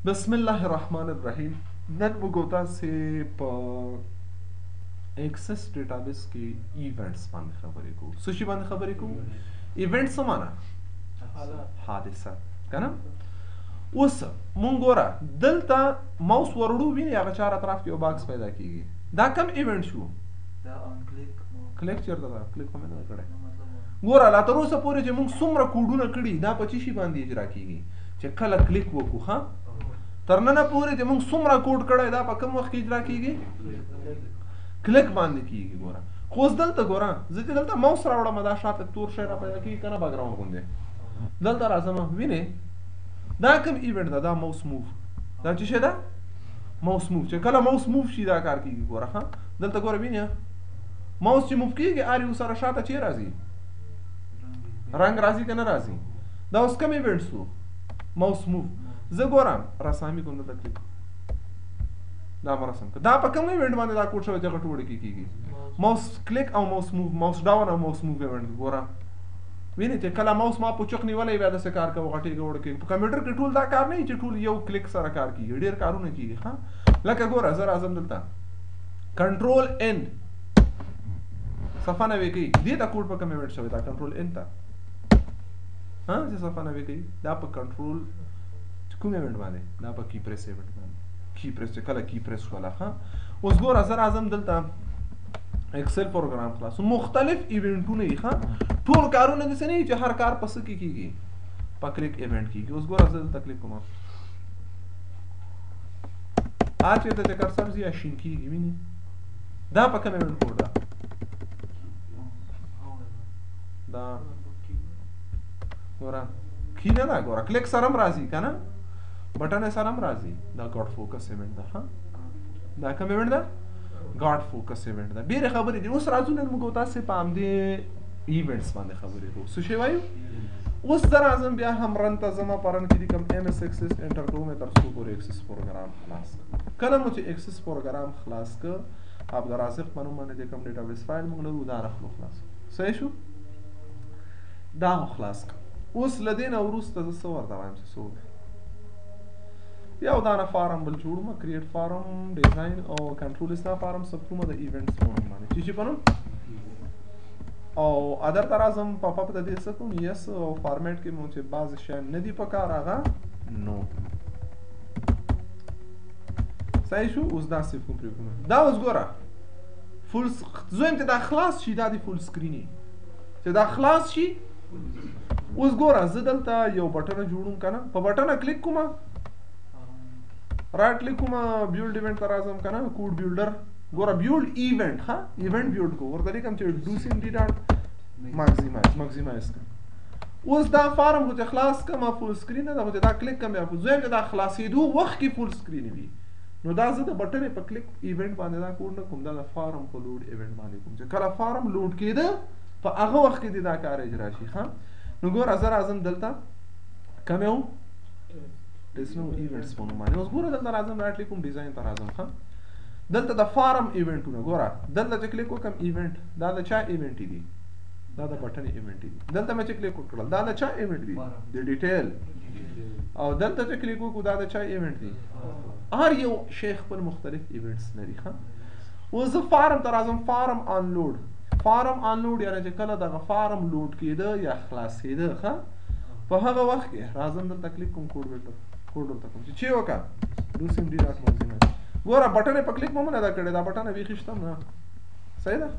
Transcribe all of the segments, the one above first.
بسم الله الرحمن الرحیم. نن موږ تاسو په ایکسس ډیټابیس کې ایونټس باندې خبرې کوو. څه شي باندې خبرې کوو؟ ایونټ څه معنا؟ حادثه کنه. اوس مونږ ګوره دلته ماوس ورړو ویني هغه چار اطراف کې یو باکس پیدا کیږي. دا کم ایونټ شو؟ دا ان کلیک چیرته دا کلیک هم نه کړی. ګوره لا تر اوسه پورې چې مونږ څومره کوډونه کړي دا په چی شي باندې اجرا کیږي چې کله کلیک وکړو. ها تر نن پورې چې موږ څومره کوډ کړی دا په کوم وخت کې اجرا کیږي؟ کلیک باندې کیږي. ګوره خو اوس دلته ګوره زه چې دلته ماوس راوړم دا شاته تور شی را پیدا کیږي کنه بیکګراوند غوندې. دلته راځم وینې دا کوم ایونټ ده؟ دا ماوس موو. دا څه شی ده؟ ماوس موو. چې کله ماوس موو شي دا کار کیږي. ګوره ها دلته ګوره وینې ماوس چې موو کیږي ار یو سره شاته چی راځي؟ رنگ راځي کنه راځي. دا اوس کوم ایونټ سو؟ ماوس موو. زه ګورم رسامي کوم دلته کلیک دا مرسم دا په کوم ایونټ باندې دا کوډ شوی چې هغه ټوړه کیږي؟ ماوس کلیک او ماوس موو، ماوس ډاون او ماوس موو ایونټ. ګوره وینئ چې کله ماوس ما په چوک نیولې بیا داسې کار کوي غټېږي وړکېږي. په کمپیوټر کې ټول دا کار نه وي چې ټول یو کلیک سره کار کیږي، ډېر کارونه کیږي. ها لکه ګوره زه راځم دلته کنټرول ان صفحه نوې کوي. دې ته کوډ په کوم ایونټ شوی؟ دا کنټرول ان ته ها چې صفحه نوې کوي دا په کنټرول کوم ایونټ باندې؟ دا په کی پریس ایونټ باندې. کی پریس چې کله کی پریس ولا. ها اوس ګوره زه راځم دلته ایکسل پروګرام خلاص مختلف ایونټونه یې. ها ټول کارونه داسې نه وي چې هر کار په څه کې کیږي؟ په کلیک ایونټ کیږي. اوس ګوره زه دلته کلیک کوم چېرته چې کرسر ځي یا شین کیږي وینې دا په کوم ایونټ کوډ ده؟ دا ګوره کی نه ده. ګوره کلیک سره هم راځي که نه، بټن سره هم راځي. دا ګاډ فوکس ایونټ ده. ها دا کوم ایونټ ده؟ ګاډ فوکس ایونټ ده. ډېرې خبرې دي. اوس راځو نن موږ تاسې په همدې ایونټس باندې خبرې کوو. څه شی وایو؟ اوس زه راځم بیا هم رن ته ځم. په رن کې دي کوم ایم ایس ایکسس انټر کوم تر څو پورې ایکسس پروګرام خلاص کړم. کله مو چې ایکسس پروګرام خلاص کړ عبدالرازق په نوم باندې چې کوم ډیټابیس فایل موږ لرو دا راخلو خلاص. صحیح شو؟ دا مو خلاص کړ. اوس له دې نه وروسته زه څه ورته وایم چې څه یو دانه فارم بل جوړوم کریټ فارم ډیزاین او کنټرول استا فارم سب کومه د ایونټس په نوم باندې چې په نوم او ادر ته راځم پاپ اپ د دې څه کوم یس او فارمیټ کې مو چې بعض شیان نه دي په کار هغه نو. صحیح شو؟ اوس دا سیف کوم پرې کوم دا اوس ګوره فول زویم ته دا خلاص شي. دا دی فول سکرینی چې دا خلاص شي. اوس ګوره زه دلته یو بټن جوړوم کنه. په بټن کلیک کوم رائټ کلیک کوم بیلډ ایونټ ته راځم کنه کوډ بیلډر. ګوره بیلډ ایونټ. ها ایونټ بیلډ کو ورته لیکم چې ډو سیم ډی ډاټ ماکسیمایز کړم. اوس دا فارم خو چې خلاص کړم فول سکرین ده خو دا کلیک کوم بیا زویم دا خلاصېدو وخت کې فول سکرین وي نو دا زه د بټن په کلیک ایونټ باندې دا کوډ نه کوم. دا د فارم په لوډ ایونټ باندې کوم چې کله فارم لوډ کېده په هغه وخت کې دا کار اجرا شي. ها نو ګوره زه راځم دلته کوم یو ډیسنو ایونټس په نوم باندې. اوس ګوره دلته راځم رائټ کلیک کوم ډیزاین ته راځم. ها دلته د فارم ایونټونه ګوره دلته چې کلیک وکم ایونټ دا د چا ایونټ دي؟ دا د بټن ایونټ دي. دلته مې چې کلیک وکړل دا د چا ایونټ دي؟ د ډیټیل. او دلته چې کلیک وکړو دا د چا ایونټ دي؟ هر یو شی خپل مختلف ایونټس لري. ها اوس زه فارم ته راځم فارم انلوډ. فارم انلوډ یعنی چې کله دغه فارم لوډ کېده یا خلاصېده ښه په هغه وخت کې راځم دلته کلیک کوم کوډ ورته کوم چې وکړه ډو سیم ډی ډاټ ماکسیمایز. ګوره بټن په کلیک مو نه دا کړی دا بټن ویښ شته نه. صحیح ده؟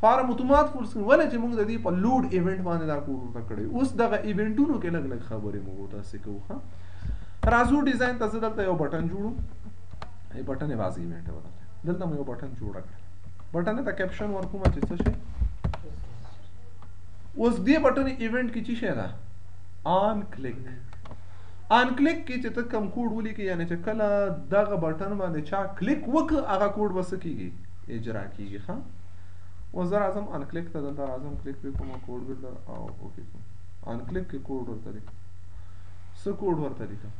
فارم اتومات فول سکرین ولې چې موږ د دې په لوډ ایونټ باندې دا کوډ ورته کړی. اوس دغه ایونټونو کې لږ لږ خبرې موږ تاسو کوو. ها راځو ډیزاین ته دلته یو بټن جوړو. ای بټن یې واځي ایونټ ورته دلته مو یو بټن جوړ کړ. بټن ته کیپشن ورکوم چې څه شي. اوس دې بټن ایونټ کې څه شي ده؟ آن کلیک. آن کلیک کې چې ته کوم کوډ ولیکې یعنی چې کله دغه بټن باندې چا کلیک وکړ هغه کوډ وسه کیږي اجرا کیږي. ها اوس زه راځم ان کلیک ته دلته راځم کلیک کوم کوډ بیلډر او اوکې کوم ان کلیک کې کوډ ورته لیکم. څه کوډ ورته لیکم؟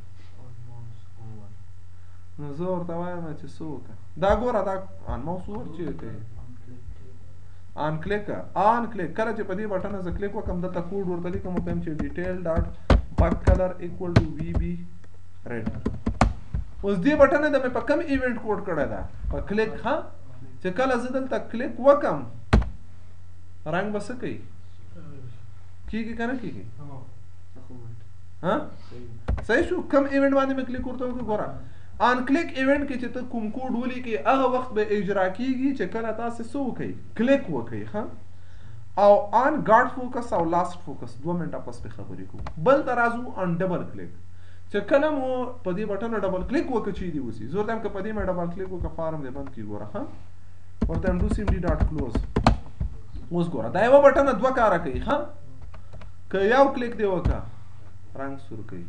نو زه ورته وایم چې څه وکړه. دا ګوره دا ان ماوس ور چې کوي ان کلیک کله چې په دې بټن زه کلیک وکم دلته کوډ ورته لیکم په چې ډیټیل ډاټ back color equal to VB ریډ. اوس دې بټن د مې په کم ایونت کوډ کړی دا په کلیک ها چې کله زه دلته کلیک وکم رنګ به څه کوي کیږي که نه کیږي ها صحیح شو. کم ایونت باندې مې کلیک ورته وکړو ګوره آن کلیک ایونت کې چې ته کوم کوډ ولیکې هغه وخت به اجرا کیږي چې کله تاسو څه وکړئ کلیک وکړئ ها. او آن ګارډ فوکس او لاست فوکس 2 منټه پس په خبرې کوو. بل ته راځو آن ډبل کلیک چې کله مو په دې بټن ډبل کلیک وکړو چې دی وسی زور دم که په دې مې ډبل کلیک وکړو فارم دې بند کی ګوره ها ورته هم ډو سیمډي ډاټ کلوز. اوس ګوره دا یو بټن دوه کاره کوي ها که یو کلیک دی وکړه رنګ سور کوي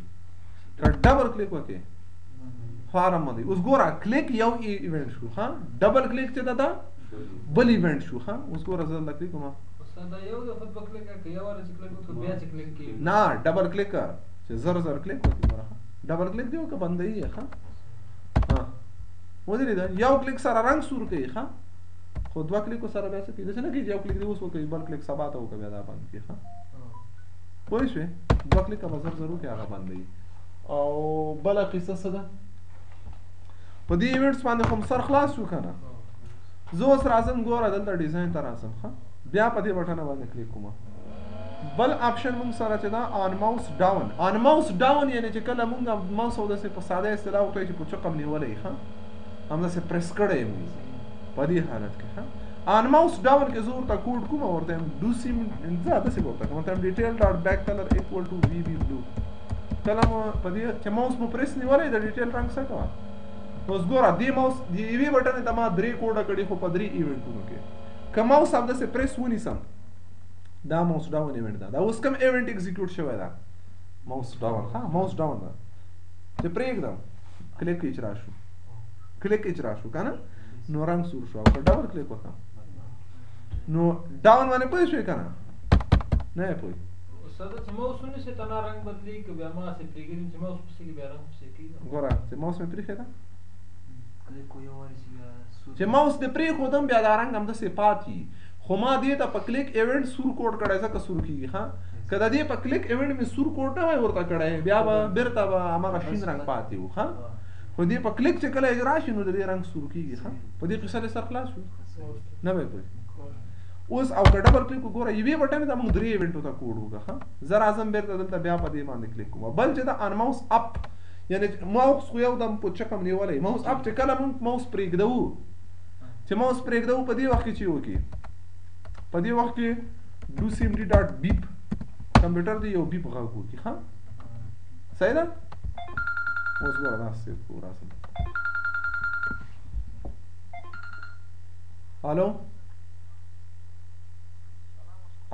که ډبل کلیک وکړي فارم باندې. اوس ګوره کلیک یو ایونت شو ها ډبل کلیک چې دا بل ایونت شو ها. اوس ګوره زه دا کلیک کوم دا یو دفعه په کلیک کې یو ور چې کلیک وکړ بیا چې کلیک کی نه ډبل کلیک چې زر زر کلیک وکړي ګوره ډبل کلیک دی وکړه بندې ها ها ودرې دا یو کلیک سره رنګ سور کوي ها خو دوه کلیکو سره بیا څه کوي داسې نه کېږي یو کلیک دی اوس وکړي بل کلیک سبا ته وکړه بیا دا بند کړي ها پوه شوې. دوه کلیکه به زر زر وکړي هغه بندوي. او بله قصه څه ده په دې ایونټس باندې خو سر خلاص شو که نه. زه اوس راځم ګوره دلته ډیزاین ته راځم ښه بیا په دې بټنه باندې کلیک کوم. بل آپشن مونږ سره چې دا آن ماوس ډاون یعنی چې کله مونږ ماوس او داسې په ساده اصطلاح وکړئ چې په چقم نیولی ښه همداسې پریس کړی مونږ په دې حالت کې ښه آن ماوس ډاون کې زه ورته کوډ کوم ورته یم ډو سیم زه داسې به ورته کوم ورته یم ډیټیل ډاټ بیک کلر ایکوال ټو وي بي بلو. کله مو په دې چې ماوس مو پریس نیولی د ډیټیل رنګ څه کوه. اوس ګوره دې ماوس د یوې بټنې ته ما 3 کوډه کړي خو په 3 ایونټونو کې که ماوس همداسې پریس ونیسم دا ماوس ډاون ایونټ ده. دا اوس کوم ایونټ ایگزیکیوټ شوی ده ماوس ډاون ها ماوس ډاون ده چې پرېږدم کلیک اجرا شو که نه نو رنګ سور شو. او که ډبل کلیک وکړم نو ډاون باندې پوه شوې که نه نه یې پوه ساده چې ماوس ونیسئ ته نه رنګ بدلېږي که بیا ماسې پرېږدي چې ماوس پسې بیا رنګ پسې کېږي. ګوره چې ماوس مې پرېښی ده چې ماوس دې پرېښودم بیا دا رنګ همداسې پاتې خو ما دې ته په کلیک ایونټ سور کوډ کړی ځکه سور کېږي ها که د دې په کلیک ایونټ مې سور کوډ نه وای ورته کړی بیا به بېرته به هماغه شین رنګ پاتې و ها خو دې په کلیک چې کله اجرا شي نو د دې رنګ سور کېږي ها په دې قصه دې سر خلاص شو نه وای پوه. اوس او که ډبل کلیک وګوره یوې بټنې ته موږ 3 ایونټو ته کوډ وکړه ها زه راځم بېرته دلته بیا په دې باندې کلیک کوم. بل چې دا آن ماوس اپ یعنی ماوس خو یو دم په چکم نیولی ماوس اپ چې کله موږ ماوس پرېږدو په دې وخت کې چې وکړي په دې وخت کې ډو سیمډي ډاټ بیپ کمپیوټر دی یو بیپ غږ وکړي ها صحیح ده. اوس ګوره دا سیف کو راسم الو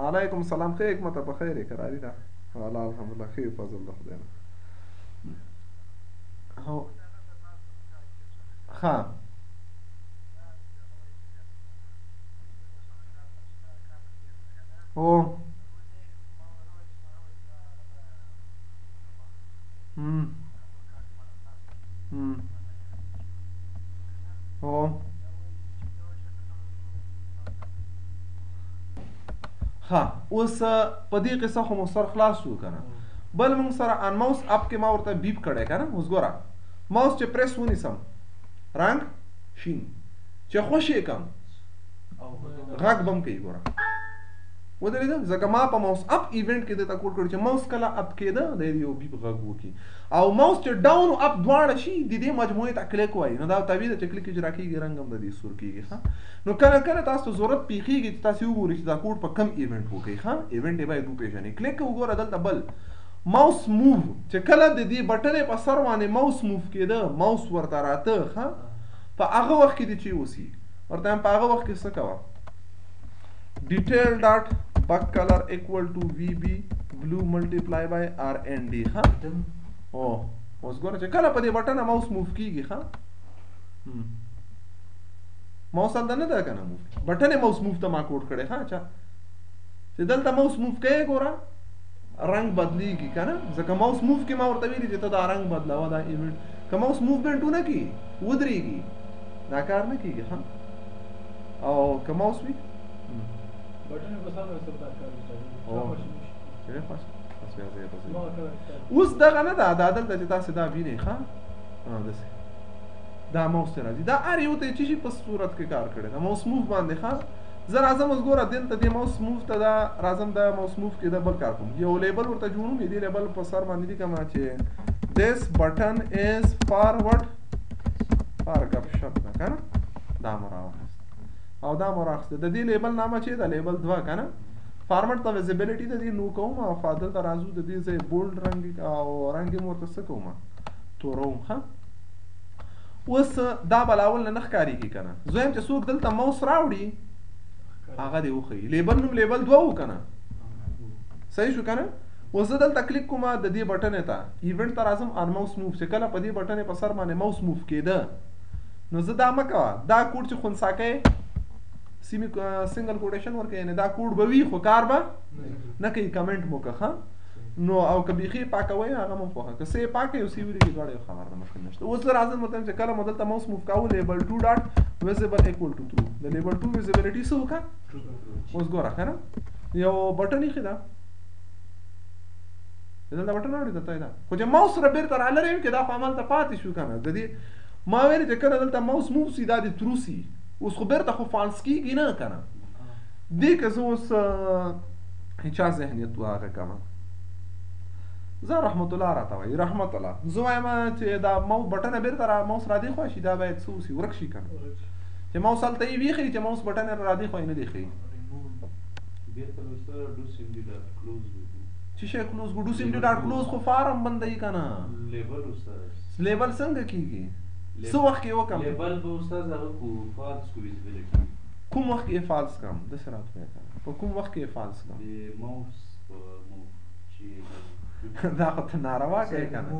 علیکم السلام ښه حکمته په خیر یې کراري ده والا الحمدلله ښه فضل د خدای نه هو ها او او ها اوس په دې قصه خو مو سر خلاص شو که نه. بل موږ سره آن ماوس اپ کې ما ورته بیپ کړی که نه. اوس ګوره ماوس چې پریس ونیسم رنګ شین چې خوش یې کم غږ به م کوي ګوره ودرېده ځکه ما په ماوس اپ ایونټ کې درته کوډ کړی چې ماوس کله اپ کېده د یو بیپ غږ وکړي او ماوس چې ډاون او اپ دواړه شي د دې مجموعې ته کلیک وایي نو دا طبیعي ده چې کلیک اجرا کېږي رنګ هم د دې سور کېږي ښه. نو کله کله تاسو ته ضرورت پیښېږي چې تاسو وګورئ چې دا کوډ په کم ایونټ وکړئ ښه ایونټ یې باید وپېژنئ. کلیک وګوره دلته بل ماوس موو چې کله د دې بټنې په سر باندې ماوس موو کېده ماوس ورته راته ښه په هغه وخت کې دې چې اوسي ورته هم په هغه وخت کې څه کوه ډیټیل ډاټ back color equal to VB blue multiply by RND ها او اوس ګوره چې کله په دې بټنه ماوس موو کیږي ها ماوس هم نه ده کنه موو بټنه ماوس موو ته ما کوډ کړي ها اچھا چې دلته ماوس موو کوي ګوره رنگ بدلیږي کنه ځکه ماوس موو کې ما ورته ویلي چې ته دا رنگ بدلاوه دا ایونت که ماوس موومنټونه کی ودرېږي دا کار نه کیږي ها او که ماوس وي بٹن کو سامنے سے بات کر رہا ہوں چلے پاس بس بیا ځای په ځای. اوس دغه نه ده دا دلته چې تاسې دا وینئ ښه داسې دا ماوس ته راځي دا هر یو ته چې شي په صورت کې کار کړی دا ماوس موف باندې ښه زه راځم اوس ګوره دلته دې ماوس موف ته دا راځم دا ماوس موف کې دا بل کار کوم یو لیبل ورته جوړوم دې لیبل په سر باندې لیکم چې this button is forward فار ګپ شپ ده که نه دا مو راواخیست او دا مو راخیسته د دې لیبل نامه چې ده لیبل 2 که نه فارمټ ته ویزیبیلیټي د دې نو کوم او دلته راځو د دې ځای بولډ رنګ او رنګ یې ورته څه کوم توروم ښه اوس دا بلاول نه ښکارېږي که نه زه یم چې څوک دلته موس راوړي هغه دې وښیي لیبل نوم لیبل 2 و که نه صحیح شو که نه اوس زه دلته کلیک کوم د دې بټنې ته ایونټ ته راځم ان ماوس موف چې کله په دې بټنې په سر باندې ماوس موف کېده نو زه دا مه کوه دا کوډ چې خنثی سنګل کوټیشن ورکوي یعنې دا کوډ به وي خو کار به نه کوي کمنټ مو که نو او که بیخي پاکوئ هغه مو پوهه که څه یې پاکوئ او څه یې ولیکئ دواړه یو خبر ده مشکل نشته اوس زه راځم ورته چې کله مو دلته ماوس موف کوو لیبل 2 ډاټ ویزیبل ایکول ټو ترو د لیبل 2 ویزیبلیټي څه وکړه اوس ګوره که نه یو بټن ایښې ده دلته بټن راوړې درته دا خو چې ماوس سره بیرته رالرې یم چې دا خو همالته پاتې شو که نه د دې ما ویلې چې کله دلته ماوس موف سي دا دې ترو سي اوس خو بیرته خو فالس کېږي نه که نه دې که زه اوس چا ذهنیت هغه کومه زه رحمت الله راته وایي رحمت الله زه وایم چې دا بټنه بیرته ماوس را دې خوا شي دا باید څه وسي ورک شي که نه چې ماوس هلته یې ویښوي چې ماوس بټن یې را دې خوا یې نه دی ښیي چې شی کلوز کو ډو سیمډي ډاټ کلوز خو فارم بندوي که نه لیبل څنګه کېږي څه وخت کې وکړم لیبل به استاد هغه کو فالس کو ویزیبیلیټي کوم وخت کې فالس کړم داسې راته وایه که په کوم وخت کې فالس کړم د ماوس په موف چې دا خو ته ناروا کوې که نه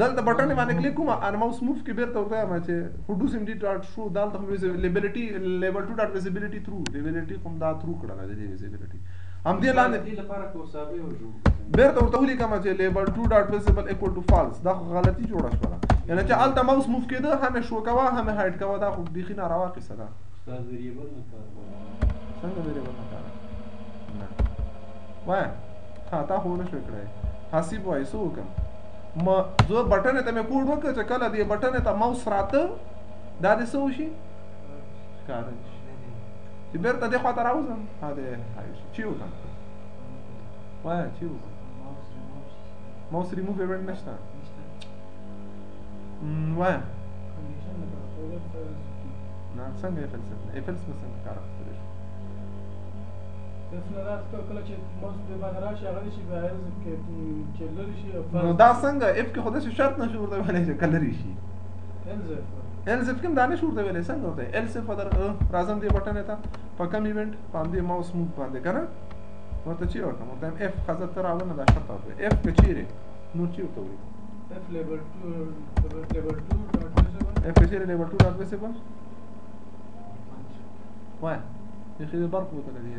دلته بټن باندې کلیک کوم ان ماوس موف کې بیرته ورته وایم چې ډو سیمډي ډاټ شو دلته لیبلیټي لیبل 2 ډاټ ویزیبیلیټي ترو لیبلیټي خو دا ترو کړله د دې ویزیبیلیټي همدې لاندې بیرته ورته ولیکم چې لیبل 2 ډاټ ویزیبل ایکول ټو فالس دا خو غلطي جوړه شوله یعنې چې هلته ماوس موف کېده هم یې شو کوه هم یې هایډ کوه دا خو بیخي ناروا قصه ده څنګه ویریبل نه کار نه وایه ها تا خو نه شوی کړی حسیب وایي څه وکړم زه بټنې ته مې کوډ وکړ چې کله دې بټنې ته ماوس راته دا دې څه وشي ښکاره شي چې بیرته دې خوا ته راوځم ها دې چی وکړم وایه چی وکړم ماوس ریموف ایونټ نشته وایه نه څنګه ایفلس ایفلس مې څنګه کار اخیستلی شو نو دا څنګه اف کې خو داسې شرط نشو ورته ویلی چې کلري شي الزف کوم دا نشو ورته ویلی څنګه ورته الزف راځم دې بټنې ته په کم ایونټ په همدې ماوس موف باندې که نه ورته چی ورکړم ورته وایم اف ښځه ته راوړه دا شرط ورته اف که چیرې نور چی ورته ولیکم اف که چیرې لیبل 2 ډاټ ویزیبل وایه بیخي د برق بوتله دي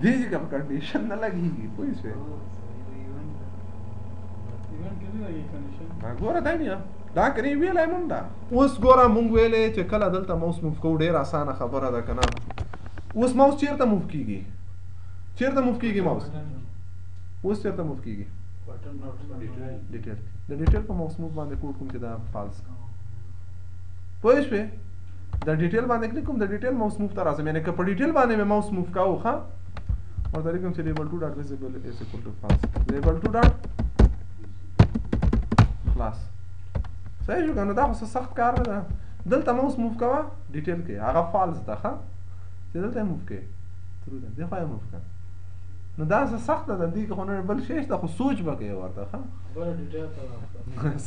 دې چې کوم کنډیشن نه لګېږي پوه شوې ګوره دا نه دا کنې ویلی هم ده اوس ګوره مونږ ویلې چې کله دلته ماوس موف کوو ډېر اسانه خبره ده که نه اوس ماوس چېرته موف کېږي چېرته موف کېږي ماوس اوس چېرته موف کېږي ډیټیل د ډیټیل په ماوس موف باندې کوډ کوم چې دا فالس پوه شوې د ډیټیل باندې کلیک کوم د ډیټیل ماوس موف ته راځم یعنې که په ډیټیل باندې مې ماوس موف کوو ښه ورته لیکم چې لیبل 2 ډاټ ویزیبل از ایکول ټو فالس لیبل 2 ډاټ خلاص صحیح شو که نو دا خو څه سخت کار نه ده دلته ماوس موف کوه ډیټیل کې هغه فالس ده ښه چې دلته یې موف کې ترو ده دې خوا یې موف کړه نو دا څه سخت ده دې کې خو نه بل شی شته خو سوچ به کوې ورته ښه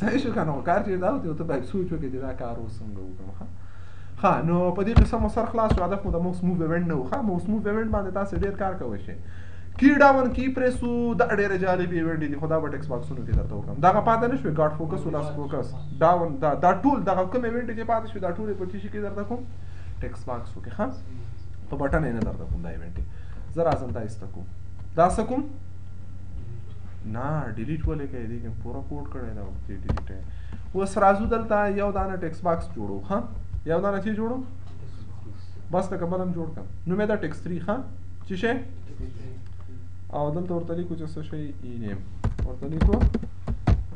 صحیح شو که نو کار چې دا وته باید سوچ وکړې چې دا کار اوس څنګه وکړم ښه ها نو په دې قسم سر خلاص شو هدف مو د ماوس موف ایونټ نه و ښه ماوس موف ایونټ باندې تاسو ډېر کار کوئ شئ کی ډاون کی پریسو دا ډېرې جالبې ایونټ دي خو دا به ټکس باکسونو کې درته وکړم دغه پاته نه شوې ګاډ فوکس ولاس فوکس ډاون دا ټول دغه کوم ایونټ چې پاتې شو دا ټول په ټي شي کې درته کوم ټکس باکسو کې ښه په بټن یې نه درته کوم دا ایونټ زه راځم دا ایسته کوم دا څه کوم نه ډیلیټ ولې کوي دې کې پوره کوډ کړی دا ډیلیټ اوس راځو دلته یو دانه ټکس باکس جوړو ښه یو دانه چې جوړو بس لکه بل هم جوړ کړم نو مې دا ټکس 3 ښه چې شی او دلته ورته لیکو چې څه شی ای نیم ورته لیکو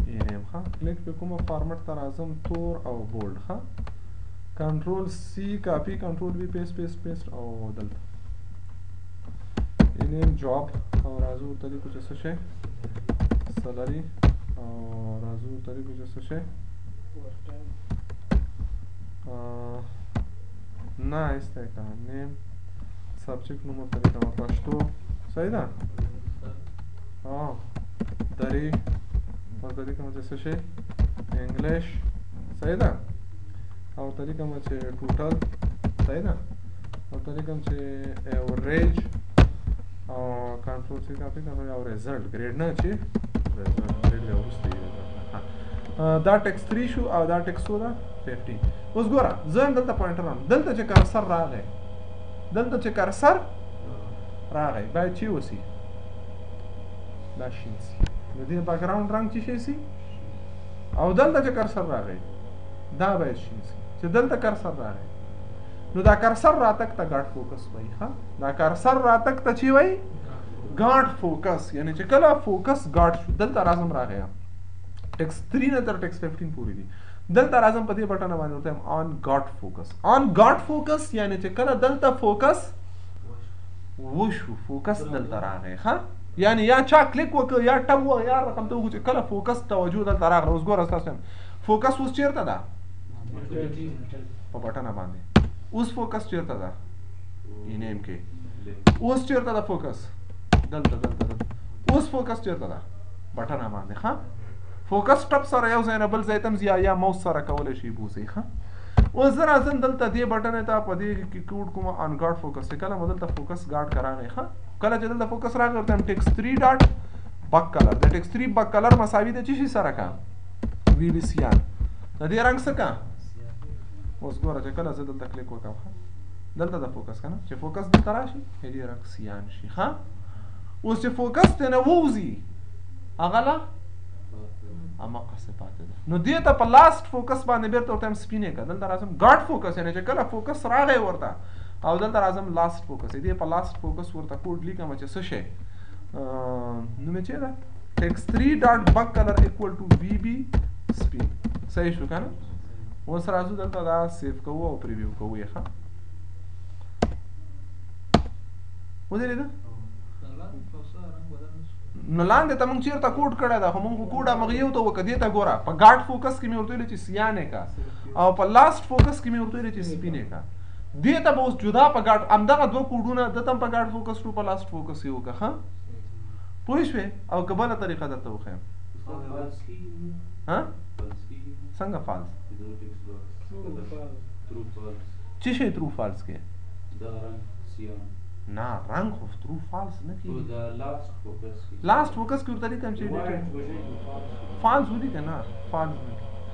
ای نیم ښه کلیک په کومه فارمټ ته راځم تور او بولډ ښه کنټرول سی کاپی کنټرول وی پیسټ پیسټ پیسټ او دلته ای نیم جاب او راځو ورته لیکو چې څه شی سلری او راځو ورته لیکو چې څه شی نه ایسته که نیم سبجیکټ نوم ورته لیکم پښتو صحیح ده درې ورته لیکم چې څه شی انګلیش صحیح ده او ورته لیکم چې ټوټل صحیح ده ورته لیکم چې ایوریج او کنټرول سی کاپی کنټرول او ریزلټ ګریډ نه چې ریزلټ ګریډ دی وروسته دا ټیکس 3 شو او دا ټیکس 4 ده 15 اوس ګوره زه هم دلته پوینټر هم دلته چې کرسر راغی دلته چې کرسر راغی باید چې وسی دا شین سي نو دې بیک ګراوند رنګ چې شي سي او دلته چې کرسر راغی دا باید شین سي چې دلته کرسر راغی نو دا کرسر راتک ته ګاډ فوکس وای ها دا کرسر راتک ته چی وای ګاډ فوکس یعنی چې کله فوکس ګاډ شو دلته راځم راغی ټیکس 3 نه تر ټیکس 15 پورې دي دلته راځم په دې بټن باندې ورته آن ګاډ فوکس آن ګاډ فوکس یعنی چې کله دلته فوکس وشو فوکس دلته راغی ها یعنی یا چا کلیک وکړ یا ټب و یا رقم ته وګورئ کله فوکس توجه دلته راغله اوس ګوره تاسو فوکس اوس چیرته ده په بټن باندې اوس فوکس چیرته ده اینیم کې اوس چیرته ده فوکس دلته اوس فوکس چیرته ده بټن باندې ها فوکس ټپ سره یو ځای نه بل ځای تم یا ماوس سره کولی شي بوځئ ښه اوس زه راځم دلته دې بټن ته په دې کې کوډ کوم ان ګاډ فوکس کله مو دلته فوکس ګاډ کراغی ښه کله چې دلته فوکس راغی ورته ټیکس 3 ډاټ بک کلر د ټیکس 3 بک کلر مساوي د چی شي سره کا وی بی سیان د دې رنگ څه کا اوس ګوره چې کله زه دلته کلیک وکړم دلته د فوکس کنه چې فوکس دلته راشي دې رنگ سیان شي ښه اوس چې فوکس ته نه ووزي هغه لا اما قصبات ده نو دې ته په لاست فوکس باندې بیرته ورته سپینې کا دلته راځم ګاډ فوکس یعنی چې کله فوکس راغی ورته او دلته راځم لاست فوکس دې په لاست فوکس ورته کوډ لیکم چې څه شي نو مې چې دا ټیکس 3 ډاټ بک کلر ایکوال ټو وی بی سپین صحیح شو کنه اوس راځو دلته دا سیو کوو او پریویو کوو یې ښه ودرې ده نو لاندې ته مونږ چیرته کوډ کړی ده خو مونږ کوډ هغه یو ته وکړه دې ته ګوره په ګاډ فوکس کې مې ورته ویلي چې سیانې کا او په لاست فوکس کې مې ورته ویلي چې سپینې کا دې ته به اوس جدا په ګاډ همدغه دوه کوډونه دته هم په ګاډ فوکس کړو په لاست فوکس یې وکړه ښه پوه شوې او که بله طریقه درته وښیم ها څنګه فالس څه شی ترو فالس کې نه رنگ خو ترو فالس نه کیږي لاست فوکس کې ورته لیکم چې فالس ودی کنه فالس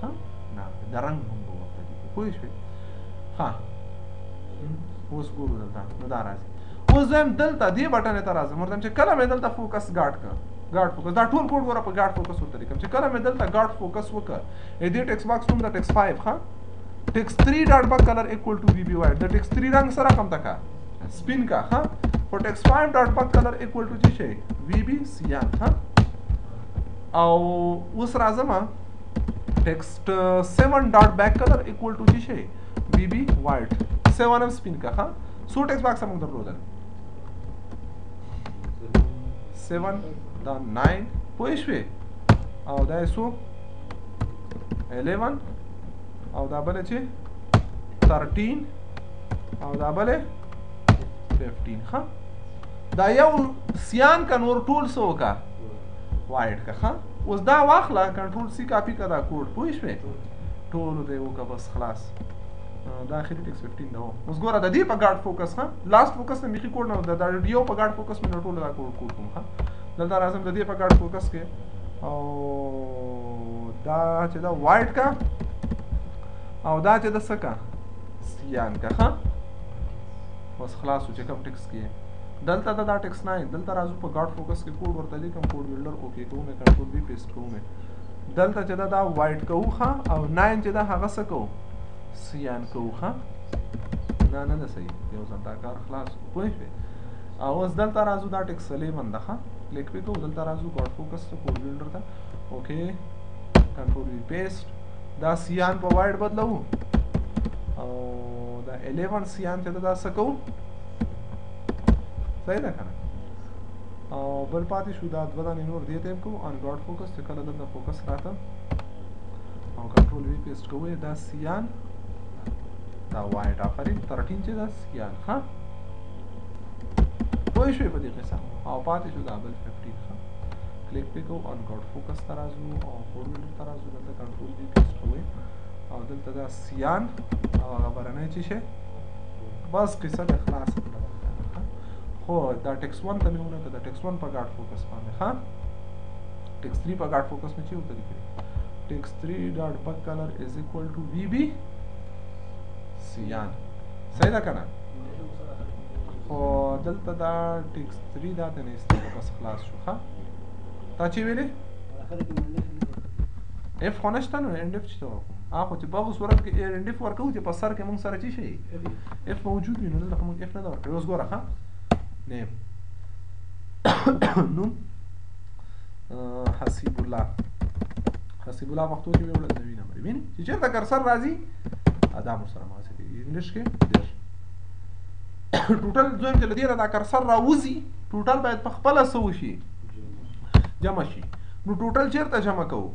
ها نه د رنگ هم ورته لیکم پوه شوې ها اوس ګورو دلته نو دا راځي اوس زم دلته دې بټن ته راځم ورته چې کله مې دلته فوکس ګاډ فوکس دا ټول کوډ ورته په ګاډ فوکس ورته لیکم چې کله مې دلته ګاډ فوکس وکړ دې ټیکس باکس نوم د ټیکس 5 ها ټیکس 3 ډاټ بک کلر ایکوال ټو وی بی وایډ د ټیکس 3 رنگ سره کم تکا spin का हाँ और text 5 dot back colour equal to जी है VB cyan हाँ और उस राजमा text 7 dot back colour equal to जी है वीबी वाइट 7 एम स्पिन का हाँ सो टेक्स्ट बॉक्स हम उधर रोजर 7 द 9 पोइशवे और दा सो 11 और दा बले छे 13 और दा बले 15 ها دا یو سیان کا نور ټول سو کا وایډ کا ها اوس دا واخلا کنټرول سی کاپی کا دا کوډ پوه شوې ټول دی وکا بس خلاص دا اخري ټیکس 15 دا اوس ګوره د دې په ګاډ فوکس ها لاست فوکس نه میخي کوډ نه دا ډیو په ګاډ فوکس مې ټول دا کوډ کوم ها دلته راځم د دې په ګاډ فوکس کې او دا چې دا وایډ کا او دا چې د سکا سیان کا ها بس خلاص چې کوم ټیکس کې دلته دا ټیکس 9 دلته راځو په ګاډ فوکس کې کوډ ورته لیکم کوډ بلډر اوکے کوم کنټرول بی پیسټ کوم دلته چې دا وایډ کوو ها او 9 چې دا هغه څه کوو سیان کوو ها نه صحیح یو ځل دا کار خلاص پوه شئ او اوس دلته راځو دا ټیکس 11 ده ښه کلیک پې کوو دلته راځو ګاډ فوکس ته کوډ بلډر ته اوکې کنټرول وی پیسټ دا سیان په وایډ بدلو او دا 11 سیان ته دا څه کوو صحیح ده که نه او بل پاتې شو دا دوه دانې نور دې ته هم کوو ان ګاډ فوکس چې کله دلته فوکس راته او کنټرول وی پیسټ کوئ دا سیان دا وایډ آفرین 13 چې دا سیان ښه پوه شوې په دې قصه او پاتې شو دا بل 15 ښه کلیک پې کوو ان ګاډ فوکس ته راځو او کوډ بلډر ته راځو دلته کنټرول وی پیسټ کوئ او دلته دا سیان او هغه برنی چې شي بس قصه د خلاص خو دا ټیکس 1 ته مې ونه کړه دا ټیکس 1 په ګاډ فوکس باندې ښه ټیکس 3 په ګاډ فوکس مې چې وتلی کړي ټیکس 3 ډاټ بک کلر از اکول ټو وی بی سیان صحیح ده که نه خو دلته دا ټیکس 3 دا ته نه ایستلی بس خلاص شو ښه تا چې ویلې اف خو نشته نو اینډ اف چې ته ورکړو خو چې په صورت کې اینډ اف ورکوو چې په سر کې مونږ سره چې شي اف موجود وي نو دلته مونږ اف نه ده ورکړی اوس ګوره ښه نیم نوم حسیب الله حسیب الله پښتو کې مې وړل نوي نمبر وینې چې چېرته کرسر راځي دا مو سره مغسې کوي انګلیش کې دېرش ټوټل دویم چې له دې نه دا کرسر راوځي ټوټل باید په خپله څه وشي جمع شي نو ټوټل چېرته جمع کوو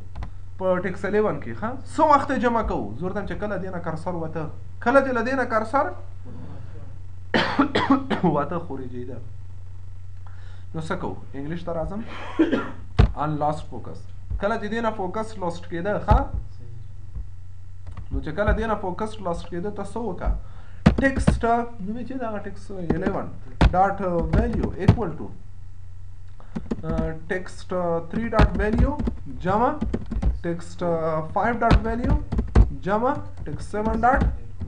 په ټیکس 11 کې ښه څه وخت جمع کوو زه ورته چې کله دې نه کرسر وته کله چې له دې نه کرسر وته خورجېده نو څه کوو انګلیش ته راځم ان لاست فوکس کله چې دې نه فوکس لاست کېده ښه نو چې کله دې نه فوکس لاست کېده ته څه وکړه ټیکسټ نومې چې دغه ټیکس 11 ډاټ ویلیو ایکول ټو ټیکسټ 3 ډاټ ویلیو جمع ټیکسټ 5 ډاټ ویلیو جمع ټیکسټ 7 ډاټ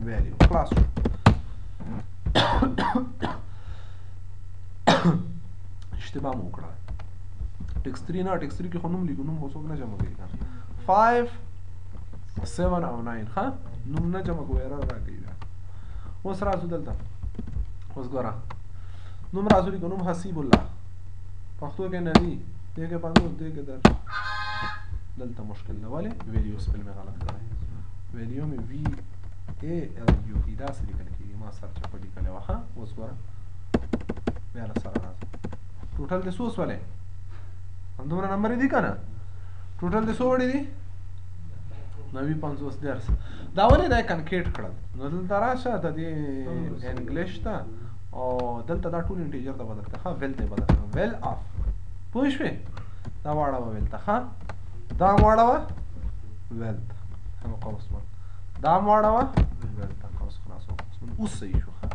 ویلیو خلاص شو اشتباه مو وکړه ټیکس 3 نه ټیکس 3 کې خو نوم لیکو نوم خو څوک نه جمع کوي 5 7 او 9 ښه نوم نه جمع کوي ایرر راکوي بیا اوس راځو دلته اوس ګوره نوم راځو لیکو نوم حسیب الله پښتو کې نه دي دې کې 50 دې کې در دلته مشکل نه ولې ویډیو سپیل مې غلط کړی ویډیو مې وی ای ال یو ای دا سړي لیکل کېږي ما سر چپه لیکلی وه ښه اوس ګوره بیا له سره راځم ټوټل دې څو سولې همدومره نمبر دي که نه ټوټل دې څو وړي دي 90 درس دا ولې دا کنکیټ کړل نو دلته راشه د دې انګلیش ته او دلته دا ټول انټیجر ته بدل کړه ښه ویل ته بدل کړه ویل اف پوه شوې دا واړوه ویل ته ښه دا واړوه ویل ته هم قوس دا واړوه ویل ته قوس خلاص اوس صحیح شو ښه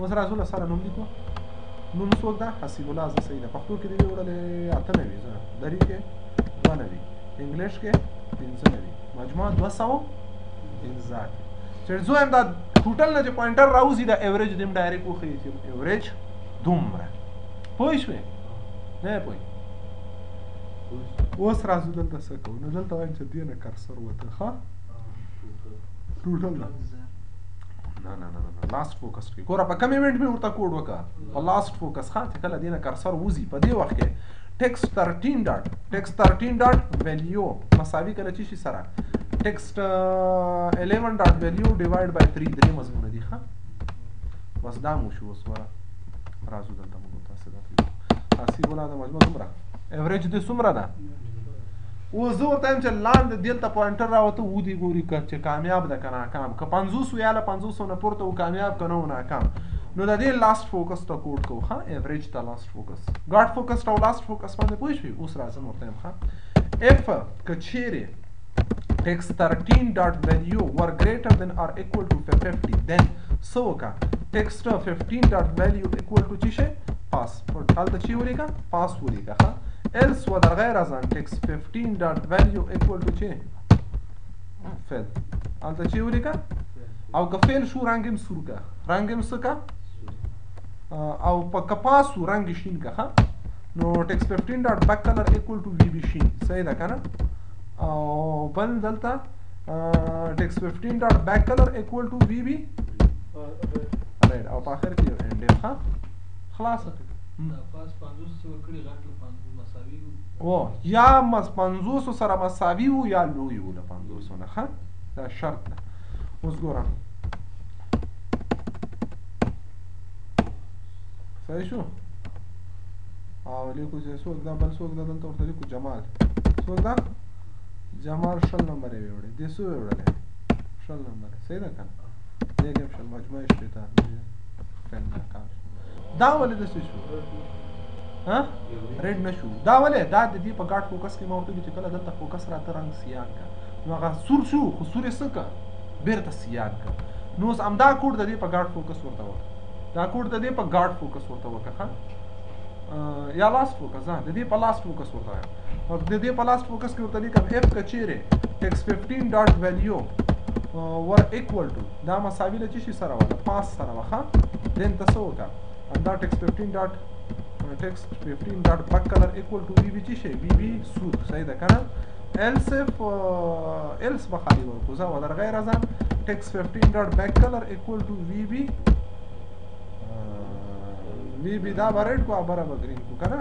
اوس راځو له سره نوم لیکو نوم څوک ده حسیب الله زه صحیح ده پښتو کې دې وړلې 98 زه دري کې 92 انګلیش کې 95 مجموع 215 چې زه هم دا ټوټل نه چې پوینټر راوځي دا ایوریج دیم ډایرکټ وښیي چې ایوریج دومره پوه شوې نه پوه اوس راځو دلته څه کوو نو دلته وایم چې دې نه کرسر وته ښه ټوټل نه لاست فوکس کې ګوره په کم ایونټ مې ورته کوډ وکړه په لاست فوکس ښه چې کله دې نه کرسر وځي په دې وخت کې ټیکس 13 ډاټ ویلیو مساوي کله چې شي سره ټیکسټ 11 ډاټ ویلیو ډیوایډ بای 3 درې مضمونه دي ښه بس دا مو شو اوس وره راځو دلته موږ تاسو دا حسیب الله د مجموع څومره ایوریج دې څومره ده اوس زه ورته وایم چې لاندې دلته پوینټر راوته و دې ګوري چې کامیاب ده که ناکام که 50 وي یا له 500 نه پورته و کامیاب که نه و ناکام نو د دې لاست فوکس ته کوډ کوو ښه ایوریج ته لاست فوکس ګاډ فوکس ته لاست فوکس باندې پوه شوې اوس راځم ورته وایم ښه اف که چیرې ټیکس 13 ډاټ ویلیو ور ګریټر دین آر ایکول ټو 50 دین څه وکړه ټیکسټ 15 ډاټ ویلیو ایکول ټو چې شي پاس هلته چې ولیکه پاس ولیکه ښه else و در غیر از آن text 15 dot value equal to چه؟ فعل هلته چه ولیکه؟ او که فعل شو رنگم سور که رنگم سکه او که پاسو رنگ شین که ها نو text 15 dot back color equal to vb شین صحیح ده کنه او بل دلته text 15 dot back color equal to vb right او په آخر کې end ها خلاص دا پاس 50 چې ورکړي غټ له 50 مساوي او یا 50 سره مساوي وو یا لوی وو له 50 نه ښه دا شرط ده. اوس ګوره صحیح شو او لیکو چې څوک دا بل څوک دا دلته ورته لیکو جمال څوک دا جمال 0 نمبر یې وړي دې څو وړلې 0 نمبر صحیح ده کنه دې کې شل مجموعه شته دا ولې د څه شو ها ریډ نشو دا ولې دا د دې په ګاډ فوکس کې ما ورته چې کله دلته فوکس راته رنگ سیاه کا نو هغه سور شو خو سور یې څه کا بیرته سیاه کا نو اوس همدا کوډ د دې په ګاډ فوکس ورته وکړه دا کوډ د دې په ګاډ فوکس ورته وکړه یا لاست فوکس ها د دې په لاست فوکس ورته او د دې په لاست فوکس کې ورته لیکم اف کچيره x15 ډاټ ویلیو ور ایکوال ټو دا مساوي له چی سره ولا 5 سره واخا دین تاسو وکړه دا x15 ډاټ back color equal to vb چی شي vb سود صحیح ده کنه else بخالي ورکو زه ودر غیر ازم x15 ډاټ back color equal to vb دا برېټ کو برابر گرین کو کنه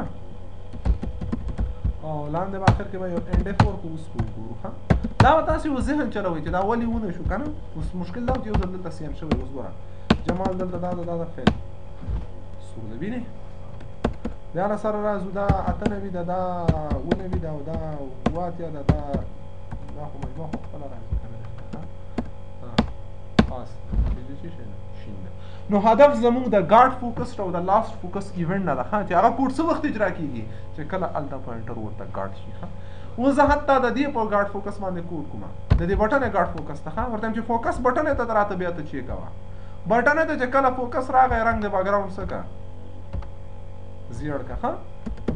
او لاندې په اخر کې به یو end f4 کو اوس کو ګورو ها دا تاسو یو ذهن چلوي چې دا ولي ونه شو کنه اوس مشکل دا چې یو دلته سیم شوی اوس ګوره جمال دلته دا فعل سور دی بینه دا سره راځو دا اتنوي دا ونوي دا واتیا دا خو مجموعه خپل راځي کنه خاص دې شي شین نو هدف زموږ د ګاډ فوکس او د لاست فوکس ایونت نه ده چې هغه کوډ څه وخت اجرا کیږي چې کله الټا پوینټر ورته ګاډ شي اوس زه حتی د دې په ګاډ فوکس باندې کوډ کوم د دې بټن ګاډ فوکس ته ورته چې فوکس بټن ته راته بیا ته چی کوا بټن ته چې کله فوکس راغی رنگ د بیکګراوند څخه زیړ کا ها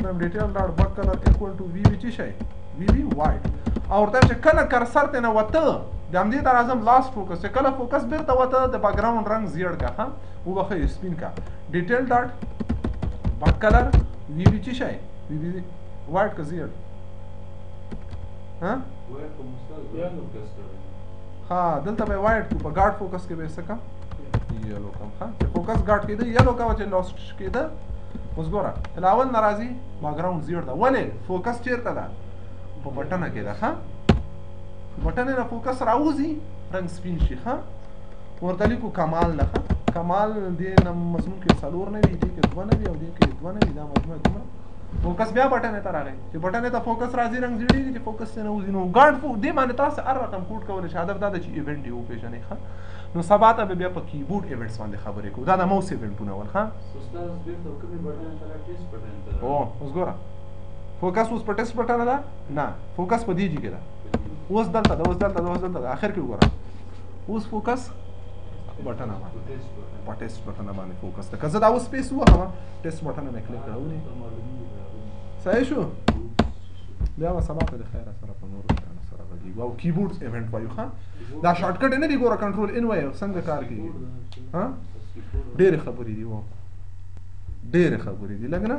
په ډیټیل ډاټ بک کلر ایکوال ټو وی چی شي وی وایټ او ورته چې کله کرسر ته نه وته د همدې تر اعظم لاست فوکس چې کله فوکس بیرته وته د بیکګراوند رنگ زیړ کا ها او بخې سپین کا ډیټیل ډاټ بک کلر وی چی شي وی وایټ کا زیړ ها وایټ کوم څه یالو کسټر ها دلته به وایټ کو په ګاډ فوکس کې به سکه یالو کم ها فوکس ګاډ کې دی یالو کا چې لاست کې ده اوس ګوره الاول ناراضي بیکګراوند زیړ ده ولې فوکس چیرته ده په بټن کې ده ها بټن نه فوکس راوځي رنگ سپین شي ها ورته لیکو کمال نه کمال دې مضمون کې څلور نه وي دې کې 2 نه وي او دې کې 2 نه وي دا مجموعه دومره فوکس بیا بټن ته راغی چې بټن ته فوکس راځي رنگ زیړیږي چې فوکس نه وځي نو ګاډ فو دې باندې تاسو هر رقم کوډ کول شي هدف دا چې ایونت یو پیژنې ښه نو سبا ته بیا په کیبورډ ایونټس باندې خبرې کوو دا د موس ایونټونه ول ښه استاد بیرته کومې بټن ته ټیسټ بټن ته او اوس ګوره فوکس اوس په ټیسټ بټن ده نه فوکس په دې کې ده اوس دلته اخر کې وګوره اوس فوکس بټن باندې په ټیسټ بټن باندې فوکس ده کزه دا اوس سپیس وها ټیسټ بټن نه کلیک کړو نه صحیح شو بیا ما سبا ته خیر سره په نور سره غږی او کیبورډ ایونت وایو ښه دا شارټ کټ نه دی ګوره کنټرول ان وایو څنګه کار کوي ها ډېر خبرې دي لګنه